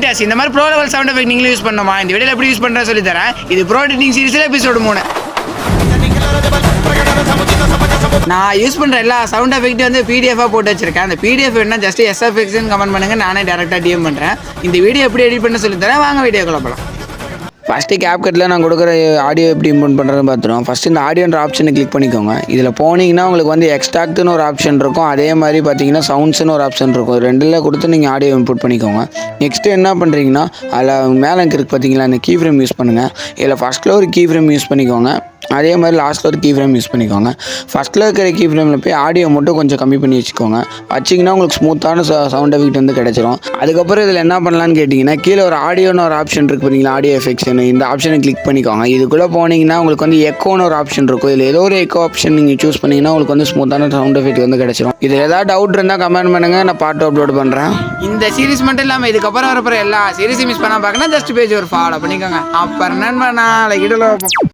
Creators இந்த மாதிரி bro level sound effect நீங்களும் யூஸ் பண்ணணுமா? இந்த வீடியோவில் எப்படி யூஸ் பண்ணுறேன் சொல்லி தரேன். இது ப்ரோ எடிட்டிங் சீரிஸில் எபிசோடு 3. நான் யூஸ் பண்ணுற எல்லா சவுண்ட் எஃபெக்ட்டும் வந்து பிடிஎஃபாக போட்டு வச்சிருக்கேன். அந்த பிடிஎஃப் வேணுன்னா ஜஸ்ட் எஸ்எஃப்எக்ஸ்ன்னு கமெண்ட் பண்ணுங்கள், நானே டேரெக்டாக டிஎம் பண்ணுறேன். இந்த வீடியோ எப்படி எடிட் பண்ண சொல்லி தரேன், வாங்க வீடியோக்குள்ள போகலாம். ஃபஸ்ட்டு கேப்கட்டில் நான் கொடுக்குற ஆடியோ எப்படி இம்ப்ரூவ் பண்ணுறதுன்னு பார்த்துருவோம். ஃபஸ்ட்டு இந்த ஆடியோன்ற ஆப்ஷனை கிளிக் பண்ணிக்கோங்க. இதில் போனீங்கன்னா உங்களுக்கு வந்து எக்ஸ்ட்ராக்ட்னு ஒரு ஆப்ஷன் இருக்கும், அதே மாதிரி பார்த்தீங்கன்னா சவுண்ட்ஸ்னு ஒரு ஆப்ஷன் இருக்கும். ரெண்டில் கொடுத்து நீங்கள் ஆடியோ இன்புட் பண்ணிக்கோங்க. நெக்ஸ்ட்டு என்ன பண்ணுறீங்கன்னா அதில் மேலே இருக்குது பார்த்தீங்களா, அந்த கீ ஃப்ரேம் யூஸ் பண்ணுங்கள். இதில் ஃபஸ்ட்டில் ஒரு கீ ஃப்ரேம் யூஸ் பண்ணிக்கோங்க, அதே மாதிரி லாஸ்ட்டில் ஒரு கீ ஃப்ரேம் யூஸ் பண்ணிக்கோங்க. ஃபஸ்ட்டில் இருக்கிற கீ ஃப்ரேமில் போய் ஆடியோ மட்டும் கொஞ்சம் கம்மி பண்ணி வச்சுக்கோங்க. வச்சிங்கன்னா உங்களுக்கு ஸ்மூத்தான சவுண்ட் எஃபெக்ட் வந்து கிடச்சிரும். அதுக்கப்புறம் இதில் என்ன பண்ணலான்னு கேட்டிங்கன்னா, கீழே ஒரு ஆடியோன்னு ஒரு ஆப்ஷன் இருக்குது பார்த்தீங்களா, ஆடியோ எஃபெக்ட்ஸ்னு, இந்த ஆப்ஷனை கிளிக் பண்ணிக்கோங்க. இதுக்குள்ளே போனீங்கன்னா உங்களுக்கு வந்து எக்கோன்னு ஒரு ஆப்ஷன் இருக்கும். இதில் ஏதோ ஒரு எக்கோ ஆப்ஷன் நீங்கள் சூஸ் பண்ணிங்கன்னா உங்களுக்கு வந்து ஸ்மூத்தான சவுண்ட் எஃபெக்ட் வந்து கிடச்சிரும். இதில் ஏதாவது டவுட் இருந்தால் கமெண்ட் பண்ணுங்கள், நான் பார்ட் அப்லோட் பண்ணுறேன். இந்த சீரிஸ் மட்டும் இல்லாமல் இதுக்கப்புறம் வரப்போகிற எல்லா சீரிஸும் மிஸ் பண்ணால் பார்க்கணும், ஜஸ்ட் பேஜ் ஒரு ஃபாலோ பண்ணிக்கோங்க. அப்புறம் நண்பா நான்